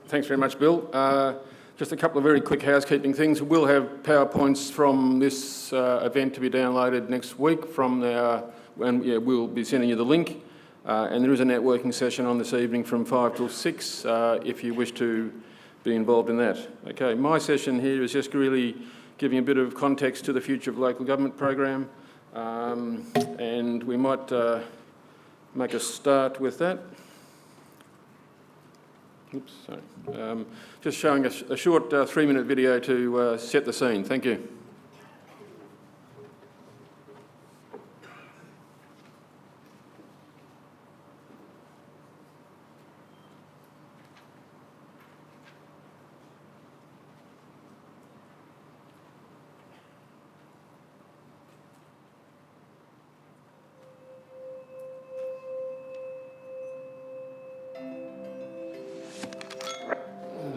Thanks very much, Bill. Just a couple of very quick housekeeping things. We'll have PowerPoints from this event to be downloaded next week from and we'll be sending you the link. And there is a networking session on this evening from 5 till 6 if you wish to be involved in that. Okay, my session here is just really giving a bit of context to the Future of Local Government program. And we might make a start with that. Oops, sorry. Just showing a short 3-minute video to set the scene. Thank you.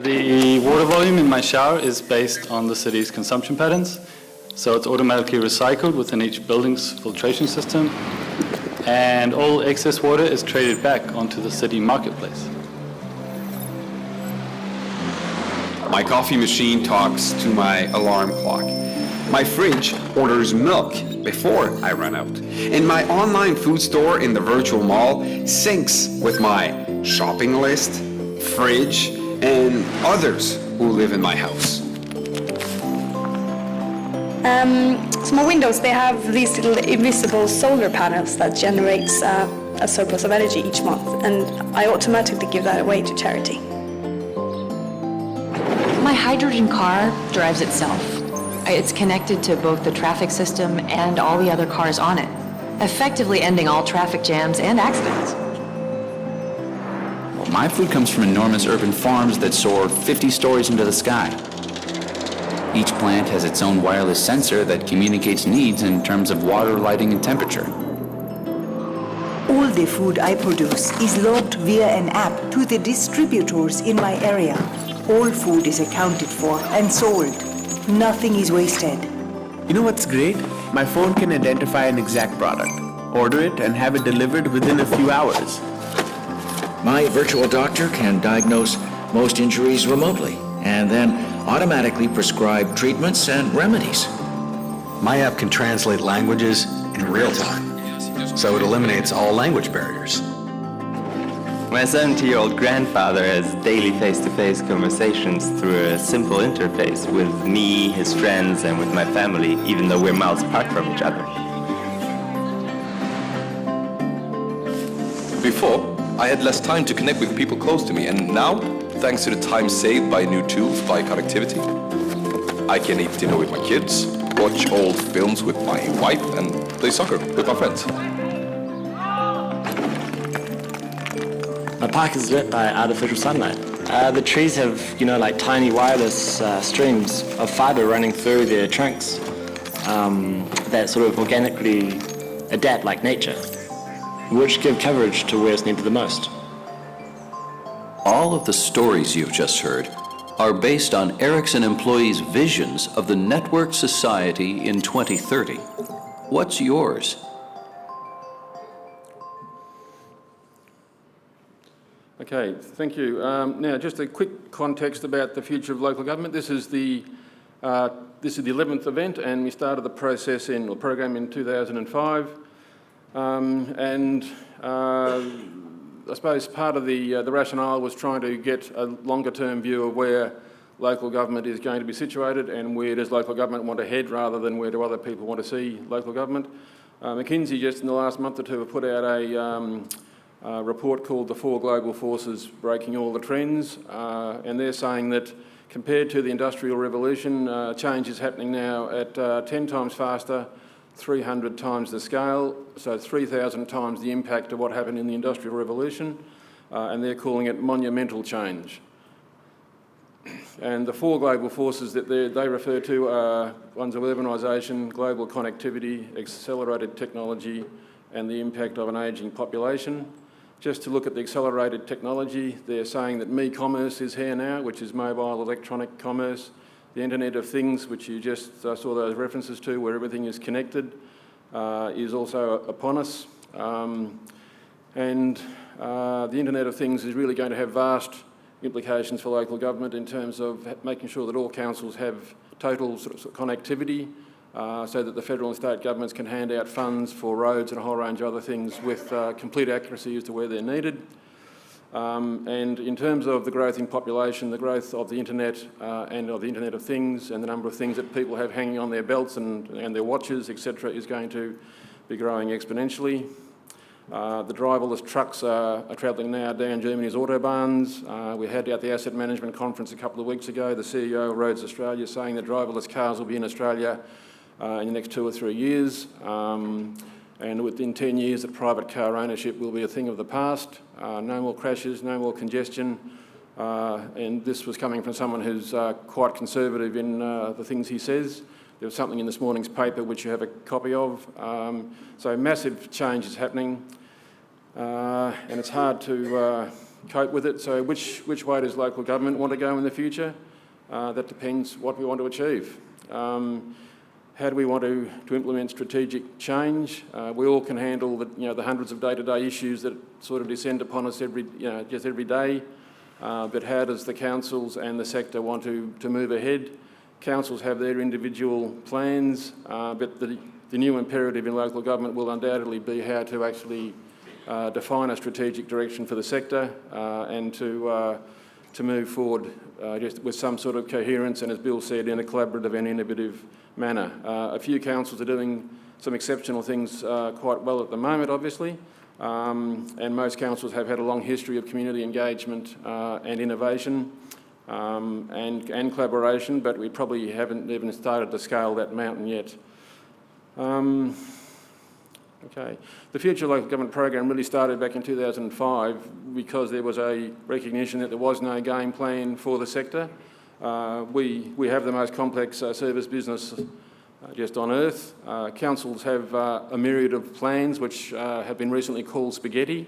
The water volume in my shower is based on the city's consumption patterns, so it's automatically recycled within each building's filtration system, and all excess water is traded back onto the city marketplace. My coffee machine talks to my alarm clock. My fridge orders milk before I run out. And my online food store in the virtual mall syncs with my shopping list, fridge, and others who live in my house. So my windows, they have these little invisible solar panels that generates a surplus of energy each month, and I automatically give that away to charity. My hydrogen car drives itself. It's connected to both the traffic system and all the other cars on it, effectively ending all traffic jams and accidents. My food comes from enormous urban farms that soar 50 stories into the sky. Each plant has its own wireless sensor that communicates needs in terms of water, lighting, and temperature. All the food I produce is logged via an app to the distributors in my area. All food is accounted for and sold. Nothing is wasted. You know what's great? My phone can identify an exact product, order it, and have it delivered within a few hours. My virtual doctor can diagnose most injuries remotely and then automatically prescribe treatments and remedies. My app can translate languages in real time, so it eliminates all language barriers. My 70-year-old grandfather has daily face-to-face conversations through a simple interface with me, his friends, and with my family, even though we're miles apart from each other. Before, I had less time to connect with people close to me, and now, thanks to the time saved by new tools like connectivity, I can eat dinner with my kids, watch old films with my wife, and play soccer with my friends. My park is lit by artificial sunlight. The trees have, like tiny wireless streams of fiber running through their trunks that sort of organically adapt like nature, which give coverage to where it's needed the most. All of the stories you've just heard are based on Ericsson employees' visions of the networked society in 2030. What's yours? Okay, thank you. Now, just a quick context about the future of local government. This is the 11th event, and we started the program in 2005. I suppose part of the rationale was trying to get a longer-term view of where local government is going to be situated and where does local government want to head rather than where do other people want to see local government. McKinsey just in the last month or two have put out a report called The Four Global Forces Breaking All the Trends, and they're saying that compared to the Industrial Revolution, change is happening now at 10 times faster, 300 times the scale, so 3,000 times the impact of what happened in the Industrial Revolution, and they're calling it monumental change. And the four global forces that they refer to are ones of urbanisation, global connectivity, accelerated technology, and the impact of an ageing population. Just to look at the accelerated technology, they're saying that me-commerce is here now, which is mobile electronic commerce. The Internet of Things, which you just saw those references to, where everything is connected, is also upon us. The Internet of Things is really going to have vast implications for local government in terms of making sure that all councils have total sort of connectivity, so that the federal and state governments can hand out funds for roads and a whole range of other things with complete accuracy as to where they're needed. And in terms of the growth in population, the growth of the internet and of the Internet of Things, and the number of things that people have hanging on their belts and their watches, etc., is going to be growing exponentially. The driverless trucks are travelling now down Germany's autobahns. We had at the Asset Management Conference a couple of weeks ago, the CEO of Roads Australia saying that driverless cars will be in Australia in the next 2 or 3 years. And within 10 years, that private car ownership will be a thing of the past. No more crashes, no more congestion. And this was coming from someone who's quite conservative in the things he says. There was something in this morning's paper which you have a copy of. So massive change is happening. And it's hard to cope with it. So which way does local government want to go in the future? That depends what we want to achieve. How do we want to implement strategic change? We all can handle the hundreds of day-to-day issues that sort of descend upon us just every day. But how does the councils and the sector want to move ahead? Councils have their individual plans, but the new imperative in local government will undoubtedly be how to actually define a strategic direction for the sector and to move forward just with some sort of coherence and, as Bill said, in a collaborative and innovative manner. A few councils are doing some exceptional things quite well at the moment, obviously, and most councils have had a long history of community engagement and innovation and collaboration, but we probably haven't even started to scale that mountain yet. Okay. The Future Local Government program really started back in 2005 because there was a recognition that there was no game plan for the sector. We have the most complex service business just on earth. Councils have a myriad of plans which have been recently called spaghetti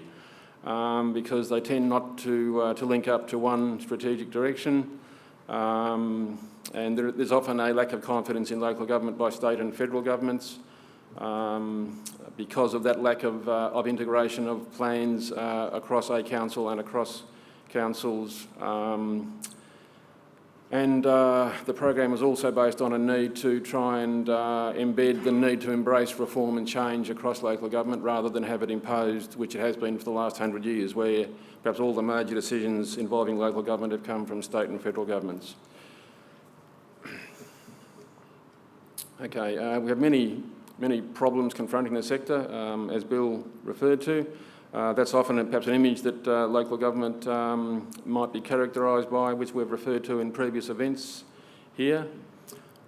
because they tend not to link up to one strategic direction. And there's often a lack of confidence in local government by state and federal governments. Because of that lack of integration of plans across a council and across councils. The program was also based on a need to try and embed the need to embrace reform and change across local government rather than have it imposed, which it has been for the last 100 years, where perhaps all the major decisions involving local government have come from state and federal governments. Okay, we have many problems confronting the sector, as Bill referred to. That's often perhaps an image that local government might be characterised by, which we've referred to in previous events here.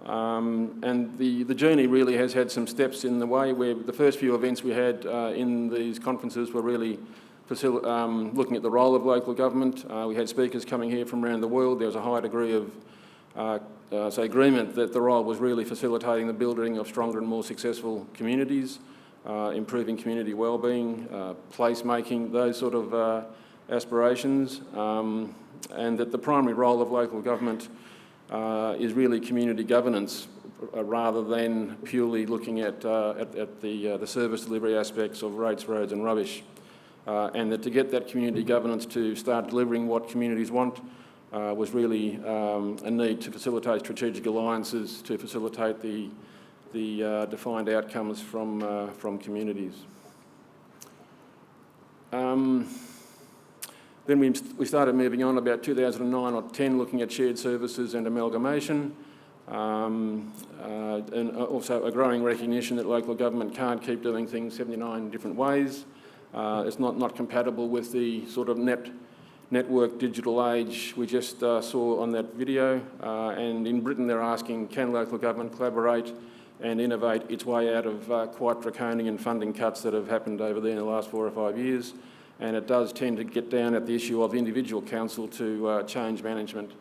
And the journey really has had some steps in the way, where the first few events we had in these conferences were really looking at the role of local government. We had speakers coming here from around the world. There was a high degree of agreement that the role was really facilitating the building of stronger and more successful communities, improving community wellbeing, placemaking, those sort of aspirations, and that the primary role of local government is really community governance rather than purely looking at the service delivery aspects of rates, roads and rubbish, and that to get that community governance to start delivering what communities want was really a need to facilitate strategic alliances, to facilitate the defined outcomes from communities. Then we started moving on about 2009 or 10, looking at shared services and amalgamation, and also a growing recognition that local government can't keep doing things 79 different ways. It's not compatible with the sort of network digital age we just saw on that video. And in Britain they're asking, can local government collaborate and innovate its way out of quite draconian funding cuts that have happened over there in the last 4 or 5 years. And it does tend to get down at the issue of the individual council to change management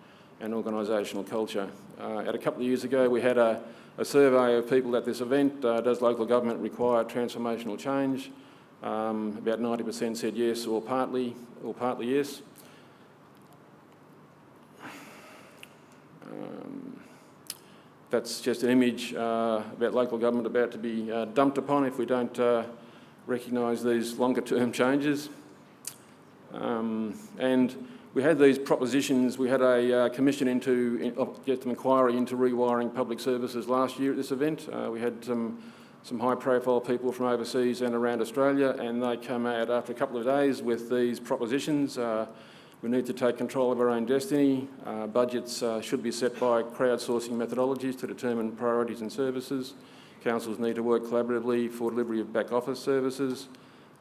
and organisational culture. A couple of years ago we had a survey of people at this event. Does local government require transformational change? About 90% said yes or partly yes. That's just an image about local government about to be dumped upon if we don't recognise these longer term changes. And we had these propositions. We had a commission into an inquiry into rewiring public services last year at this event. We had some high-profile people from overseas and around Australia, and they came out after a couple of days with these propositions. We need to take control of our own destiny. Budgets should be set by crowdsourcing methodologies to determine priorities and services. Councils need to work collaboratively for delivery of back office services.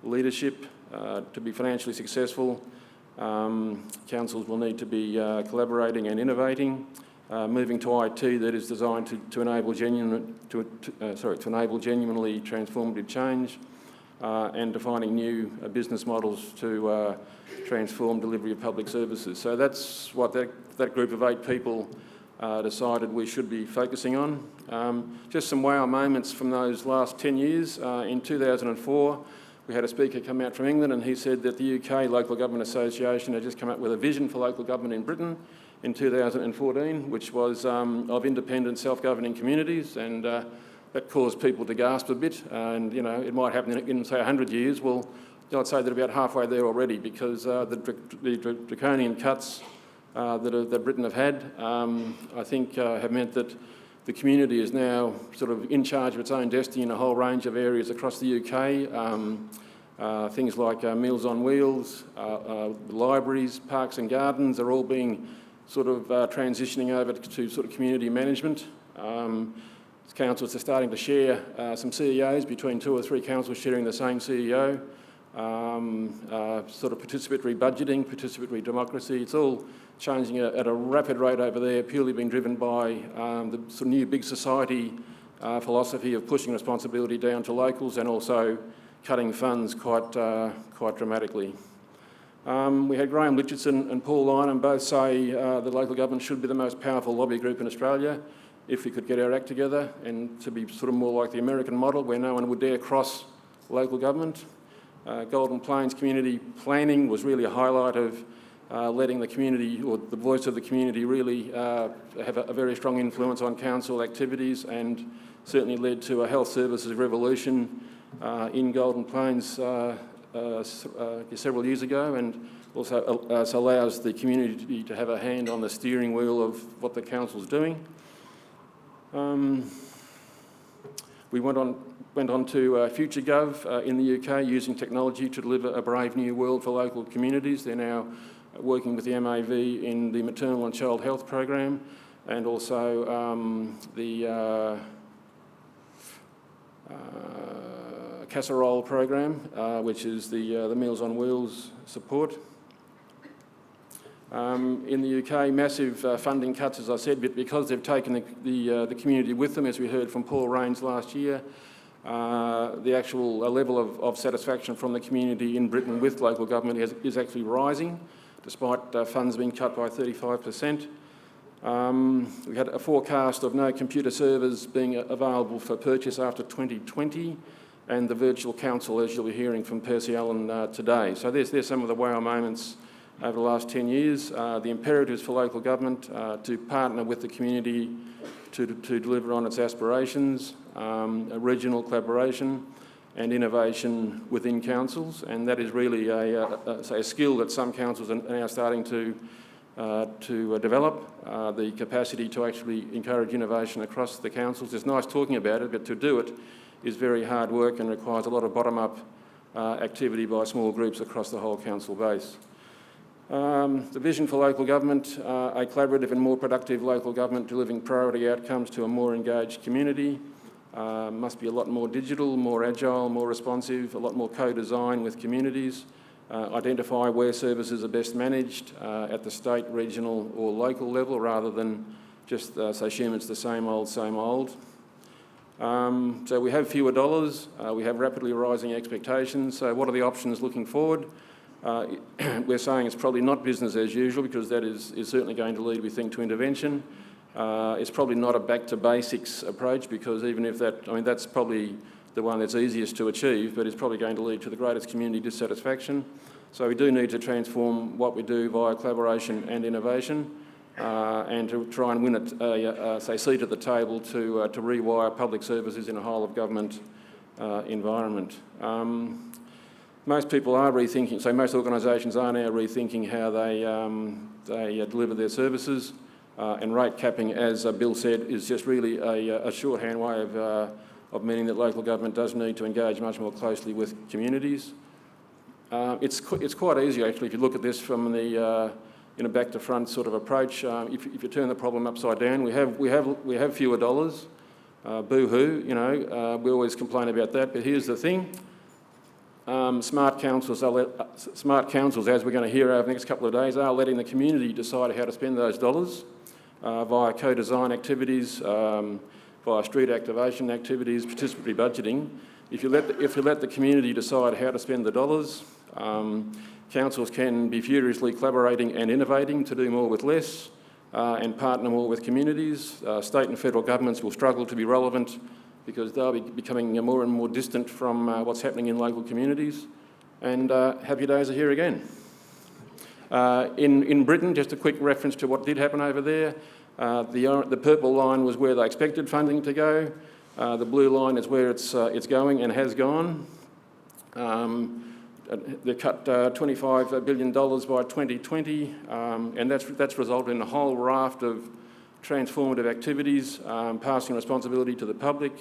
Leadership, to be financially successful, councils will need to be collaborating and innovating. Moving to IT that is designed to enable genuinely transformative change, and defining new business models to transform delivery of public services. So that's what that group of 8 people decided we should be focusing on. Just some wow moments from those last 10 years. In 2004, we had a speaker come out from England, and he said that the UK Local Government Association had just come up with a vision for local government in Britain in 2014, which was of independent self-governing communities, and that caused people to gasp a bit. And, you know, it might happen in say, 100 years. Well, I'd say they're about halfway there already, because the draconian cuts that Britain have had, I think, have meant that the community is now sort of in charge of its own destiny in a whole range of areas across the UK. Things like Meals on Wheels, libraries, parks and gardens are all being sort of transitioning over to sort of community management. Councils are starting to share some CEOs between 2 or 3 councils sharing the same CEO. Sort of participatory budgeting, participatory democracy, it's all changing at a rapid rate over there, purely being driven by the sort of new big society philosophy of pushing responsibility down to locals and also cutting funds quite dramatically. We had Graham Richardson and Paul Lynham both say the local government should be the most powerful lobby group in Australia if we could get our act together, and to be sort of more like the American model where no one would dare cross local government. Golden Plains community planning was really a highlight of letting the community, or the voice of the community, really have a very strong influence on council activities, and certainly led to a health services revolution in Golden Plains several years ago, and also allows the community to have a hand on the steering wheel of what the council's doing. We went on to FutureGov in the UK, using technology to deliver a brave new world for local communities. They're now working with the MAV in the maternal and child health program, and also the casserole program, which is the Meals on Wheels support. In the UK, massive funding cuts, as I said, but because they've taken the community with them, as we heard from Paul Raines last year, the actual level of satisfaction from the community in Britain with local government is actually rising, despite funds being cut by 35%. We had a forecast of no computer servers being available for purchase after 2020, and the virtual council, as you'll be hearing from Percy Allen today. So there's some of the wow moments over the last 10 years. The imperatives for local government to partner with the community to deliver on its aspirations, regional collaboration and innovation within councils, and that is really a skill that some councils are now starting to develop, the capacity to actually encourage innovation across the councils. It's nice talking about it, but to do it is very hard work and requires a lot of bottom-up activity by small groups across the whole council base. The vision for local government, a collaborative and more productive local government delivering priority outcomes to a more engaged community. Must be a lot more digital, more agile, more responsive, a lot more co-design with communities. Identify where services are best managed at the state, regional or local level, rather than just say, assume it's the same old, same old. So we have fewer dollars, we have rapidly rising expectations. So what are the options looking forward? We're saying it's probably not business as usual, because that is certainly going to lead, we think, to intervention. It's probably not a back to basics approach, because even if that, I mean, that's probably the one that's easiest to achieve, but it's probably going to lead to the greatest community dissatisfaction. So we do need to transform what we do via collaboration and innovation, and to try and win a seat at the table to rewire public services in a whole of government environment. most people are rethinking, so most organisations are now rethinking how they deliver their services, and rate capping, as Bill said, is just really a shorthand way of meaning that local government does need to engage much more closely with communities. It's quite easy actually if you look at this from the in a back to front sort of approach. If you turn the problem upside down, we have fewer dollars. Boo-hoo, you know, we always complain about that. But here's the thing: smart councils, as we're going to hear over the next couple of days, are letting the community decide how to spend those dollars via co-design activities, via street activation activities, participatory budgeting. If you let the community decide how to spend the dollars, councils can be furiously collaborating and innovating to do more with less, and partner more with communities. State and federal governments will struggle to be relevant because they'll be becoming more and more distant from what's happening in local communities. And happy days are here again. In Britain, just a quick reference to what did happen over there. The purple line was where they expected funding to go. The blue line is where it's going and has gone. They cut $25 billion by 2020, and that's resulted in a whole raft of transformative activities, passing responsibility to the public,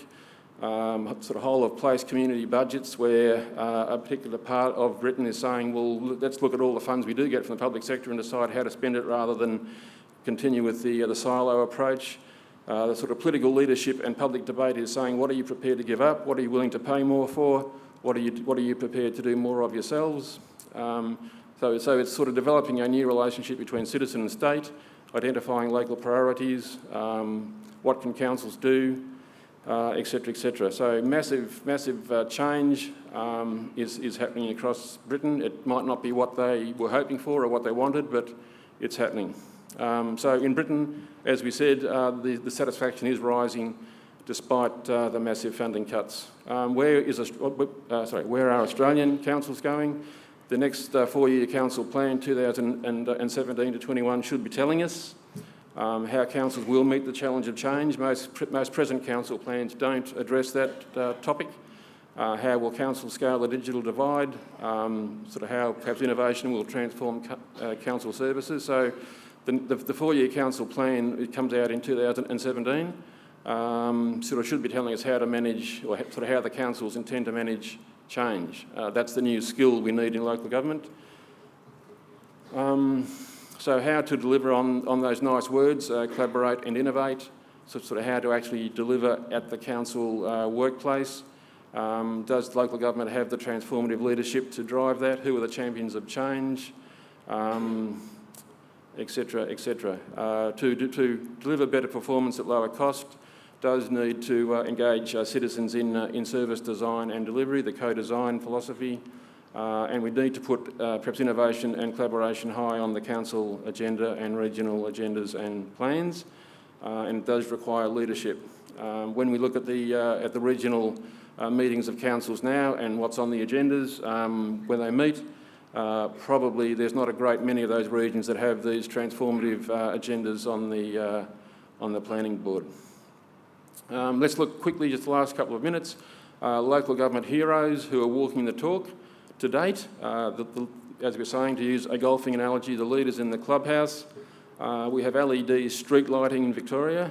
sort of whole of place community budgets where a particular part of Britain is saying, well, let's look at all the funds we do get from the public sector and decide how to spend it rather than continue with the silo approach. The sort of political leadership and public debate is saying, what are you prepared to give up? What are you willing to pay more for? What are you prepared to do more of yourselves? So it's sort of developing a new relationship between citizen and state, identifying local priorities, what can councils do, etc., etc. So massive change is happening across Britain. It might not be what they were hoping for or what they wanted, but it's happening. So in Britain, as we said, the satisfaction is rising despite the massive funding cuts. Where are Australian councils going? The next 4-year council plan, 2017 to 21, should be telling us how councils will meet the challenge of change. Most present council plans don't address that topic. How will councils scale the digital divide? Sort of how perhaps innovation will transform council services. So the 4-year council plan, it comes out in 2017. Sort of should be telling us how to manage, or sort of how the councils intend to manage change. That's the new skill we need in local government. So how to deliver on those nice words, collaborate and innovate, so sort of how to actually deliver at the council workplace. Does local government have the transformative leadership to drive that? Who are the champions of change? Etc., etc. To deliver better performance at lower cost, does need to engage citizens in service design and delivery, the co-design philosophy, and we need to put perhaps innovation and collaboration high on the council agenda and regional agendas and plans, and it does require leadership. When we look at the regional meetings of councils now and what's on the agendas when they meet, probably there's not a great many of those regions that have these transformative agendas on the planning board. Let's look quickly, just the last couple of minutes, local government heroes who are walking the talk to date. As we're saying, to use a golfing analogy, the leaders in the clubhouse. We have LED street lighting in Victoria.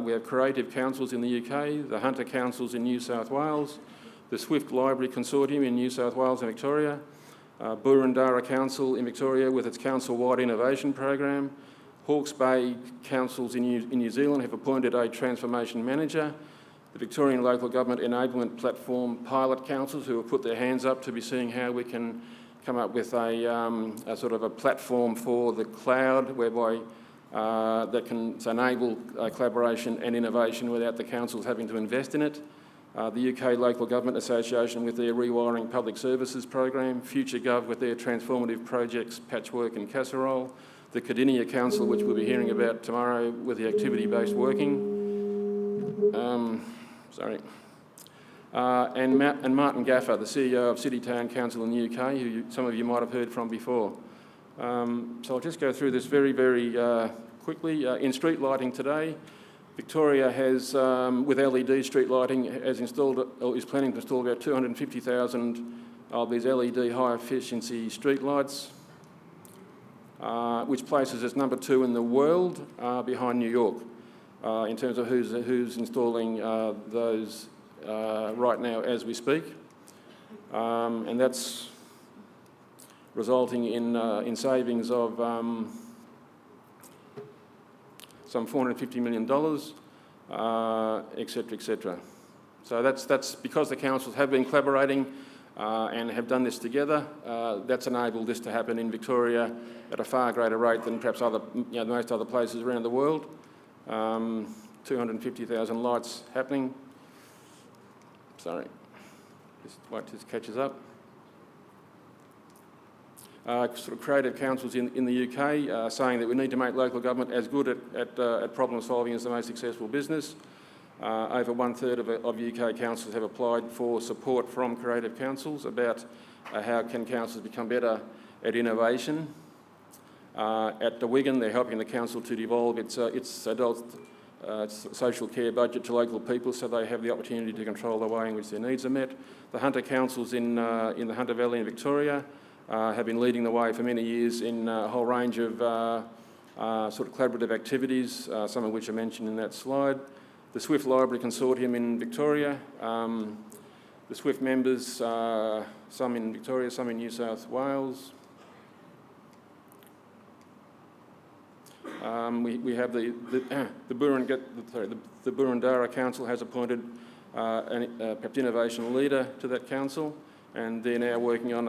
We have creative councils in the UK, the Hunter councils in New South Wales, the Swift Library Consortium in New South Wales and Victoria, Burundara Council in Victoria with its council-wide innovation program. Hawke's Bay councils in New Zealand have appointed a transformation manager. The Victorian Local Government Enablement Platform pilot councils who have put their hands up to be seeing how we can come up with a sort of a platform for the cloud whereby that can enable collaboration and innovation without the councils having to invest in it. The UK Local Government Association with their Rewiring Public Services program, FutureGov with their transformative projects Patchwork and Casserole, the Cardinia Council, which we'll be hearing about tomorrow with the activity-based working. And Martin Gaffer, the CEO of City Town Council in the UK, who some of you might have heard from before. So I'll just go through this very, very quickly. In street lighting today, Victoria has, with LED street lighting, has installed or is planning to install about 250,000 of these LED high-efficiency streetlights, which places us number 2 in the world behind New York in terms of who's installing those right now as we speak. And that's resulting in savings of some $450 million, et cetera, et cetera. So that's because the councils have been collaborating and have done this together. That's enabled this to happen in Victoria at a far greater rate than perhaps most other places around the world. 250,000 lights happening. Sorry, just wait till this catches up. Sort of creative councils in the UK saying that we need to make local government as good at problem solving as the most successful business. Over 1/3 of UK councils have applied for support from creative councils about how can councils become better at innovation. At the Wigan, they're helping the council to devolve its adult social care budget to local people so they have the opportunity to control the way in which their needs are met. The Hunter councils in the Hunter Valley in Victoria have been leading the way for many years in a whole range of sort of collaborative activities, some of which are mentioned in that slide. The Swift Library Consortium in Victoria, the Swift members, some in Victoria, some in New South Wales. We have the Burundara Council has appointed perhaps innovation leader to that council, and they're now working on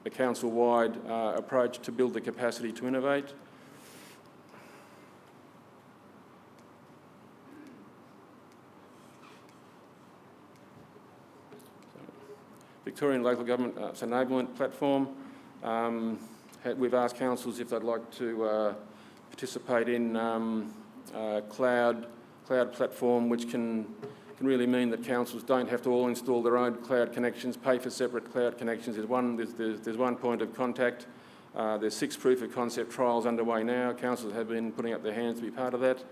a council-wide approach to build the capacity to innovate. Victorian Local Government Enablement Platform. We've asked councils if they'd like to participate in cloud platform, which can really mean that councils don't have to all install their own cloud connections, pay for separate cloud connections. There's one point of contact. There's 6 proof of concept trials underway now. Councils have been putting up their hands to be part of that.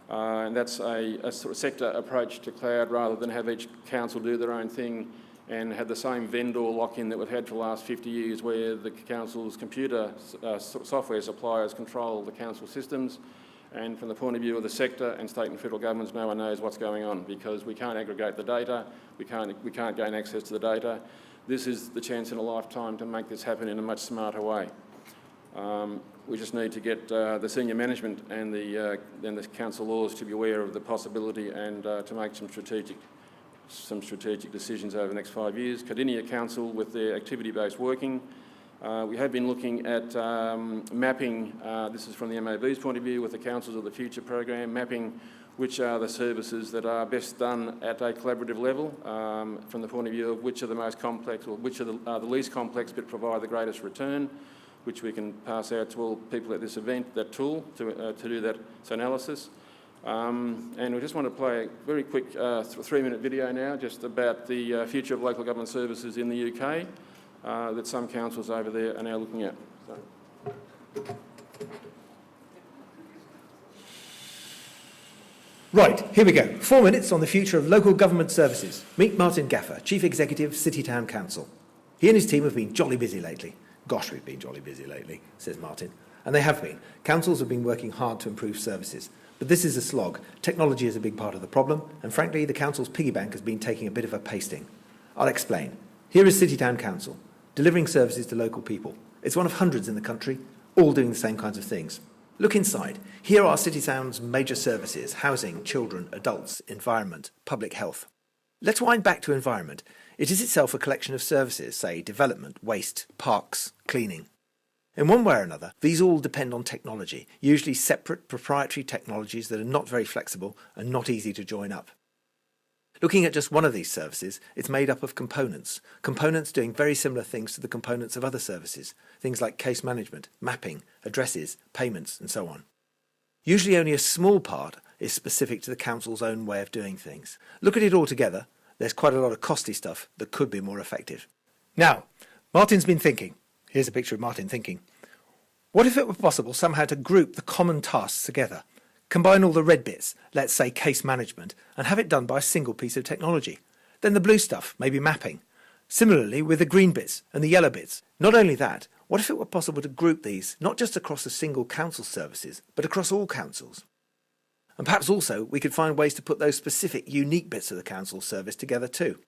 And that's a sort of sector approach to cloud rather than have each council do their own thing and have the same vendor lock-in that we've had for the last 50 years where the council's computer software suppliers control the council systems. And from the point of view of the sector and state and federal governments, no one knows what's going on because we can't aggregate the data, we can't gain access to the data. This is the chance in a lifetime to make this happen in a much smarter way. We just need to get the senior management and the council laws to be aware of the possibility and to make some strategic decisions over the next 5 years. Cardinia Council with their activity-based working. We have been looking at mapping, this is from the MAV's point of view, with the Councils of the Future program, mapping which are the services that are best done at a collaborative level from the point of view of which are the most complex or which are the least complex but provide the greatest return, which we can pass out to all people at this event, that tool, to do that analysis. And we just want to play a very quick 3-minute video now just about the future of local government services in the UK that some councils over there are now looking at. Right, here we go. 4 minutes on the future of local government services. Meet Martin Gaffer, Chief Executive, City Town Council. He and his team have been jolly busy lately. Gosh, we've been jolly busy lately, says Martin. And they have been. Councils have been working hard to improve services. But this is a slog. Technology is a big part of the problem, and frankly, the council's piggy bank has been taking a bit of a pasting. I'll explain. Here is City Town Council, delivering services to local people. It's one of hundreds in the country, all doing the same kinds of things. Look inside. Here are City Town's major services: housing, children, adults, environment, public health. Let's wind back to environment. It is itself a collection of services, say development, waste, parks, cleaning. In one way or another, these all depend on technology, usually separate proprietary technologies that are not very flexible and not easy to join up. Looking at just one of these services, it's made up of components doing very similar things to the components of other services, things like case management, mapping, addresses, payments, and so on. Usually only a small part is specific to the council's own way of doing things. Look at it all together, there's quite a lot of costly stuff that could be more effective. Now, Martin's been thinking. Here's a picture of Martin thinking. What if it were possible somehow to group the common tasks together? Combine all the red bits, let's say case management, and have it done by a single piece of technology. Then the blue stuff, maybe mapping. Similarly with the green bits and the yellow bits. Not only that, what if it were possible to group these not just across a single council services, but across all councils? And perhaps also we could find ways to put those specific, unique bits of the council service together too.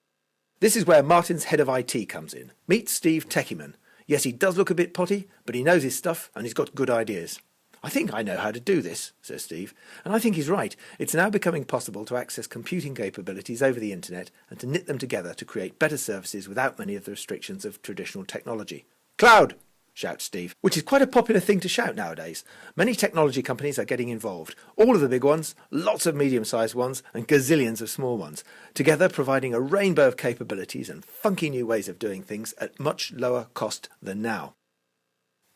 This is where Martin's head of IT comes in. Meet Steve Techieman. Yes, he does look a bit potty, but he knows his stuff and he's got good ideas. I think I know how to do this, says Steve, and I think he's right. It's now becoming possible to access computing capabilities over the internet and to knit them together to create better services without many of the restrictions of traditional technology. Cloud! Shouts Steve, which is quite a popular thing to shout nowadays. Many technology companies are getting involved. All of the big ones, lots of medium-sized ones, and gazillions of small ones, together providing a rainbow of capabilities and funky new ways of doing things at much lower cost than now.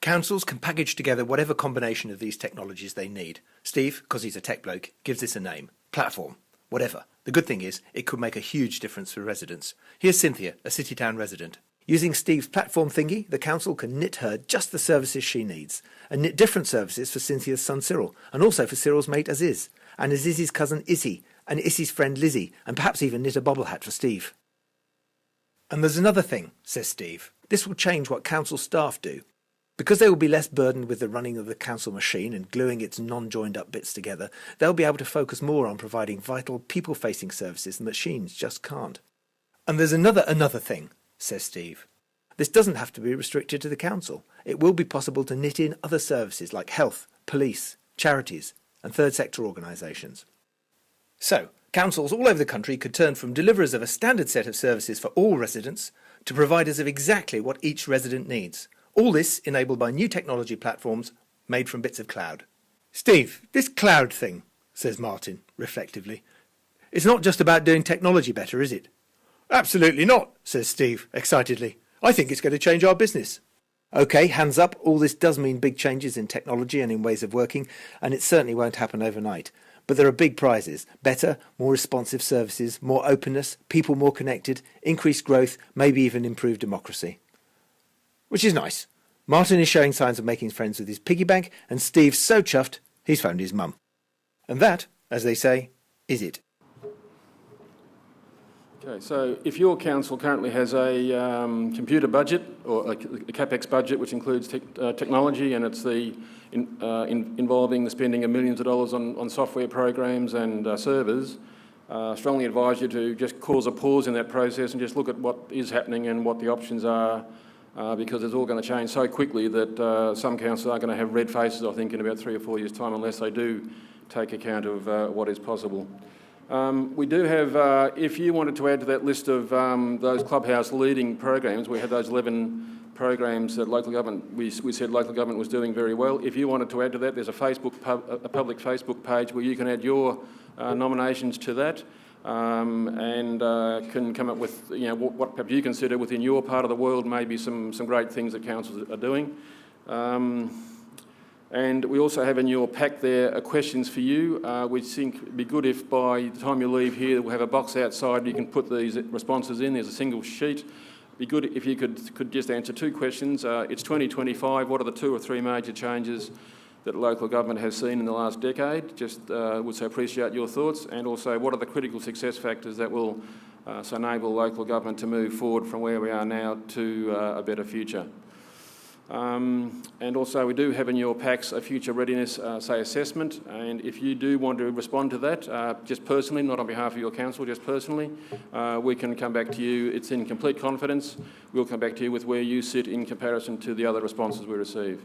Councils can package together whatever combination of these technologies they need. Steve, because he's a tech bloke, gives this a name. Platform. Whatever. The good thing is, it could make a huge difference for residents. Here's Cynthia, a City Town resident. Using Steve's platform thingy, the council can knit her just the services she needs, and knit different services for Cynthia's son Cyril, and also for Cyril's mate Aziz, and Aziz's cousin Issy, and Issy's friend Lizzie, and perhaps even knit a bobble hat for Steve. And there's another thing, says Steve. This will change what council staff do. Because they will be less burdened with the running of the council machine and gluing its non-joined-up bits together, they'll be able to focus more on providing vital people-facing services the machines just can't. And there's another thing, says Steve. This doesn't have to be restricted to the council. It will be possible to knit in other services like health, police, charities, and third sector organisations. So, councils all over the country could turn from deliverers of a standard set of services for all residents to providers of exactly what each resident needs. All this enabled by new technology platforms made from bits of cloud. Steve, this cloud thing, says Martin, reflectively. It's not just about doing technology better, is it? Absolutely not, says Steve, excitedly. I think it's going to change our business. OK, hands up, all this does mean big changes in technology and in ways of working, and it certainly won't happen overnight. But there are big prizes. Better, more responsive services, more openness, people more connected, increased growth, maybe even improved democracy. Which is nice. Martin is showing signs of making friends with his piggy bank, and Steve's so chuffed he's phoned his mum. And that, as they say, is it. Okay, so if your council currently has a computer budget or a CapEx budget which includes technology, and it's involving the spending of millions of dollars on software programs and servers, strongly advise you to just cause a pause in that process and just look at what is happening and what the options are, because it's all going to change so quickly that some councils are going to have red faces, I think, in about 3 or 4 years' time unless they do take account of what is possible. We do have, if you wanted to add to that list of those clubhouse leading programs, we had those 11 programs that local government, we said local government was doing very well. If you wanted to add to that, there's a public Facebook page where you can add your nominations to that and can come up with what perhaps you consider within your part of the world maybe some great things that councils are doing. And we also have in your pack there questions for you. We think it'd be good if by the time you leave here we'll have a box outside you can put these responses in. There's a single sheet. It'd be good if you could just answer 2 questions. It's 2025. What are the 2 or 3 major changes that local government has seen in the last decade? Just would so appreciate your thoughts. And also, what are the critical success factors that will so enable local government to move forward from where we are now to a better future? And also we do have in your packs a future readiness, assessment, and if you do want to respond to that, just personally, not on behalf of your council, just personally, we can come back to you. It's in complete confidence. We'll come back to you with where you sit in comparison to the other responses we receive.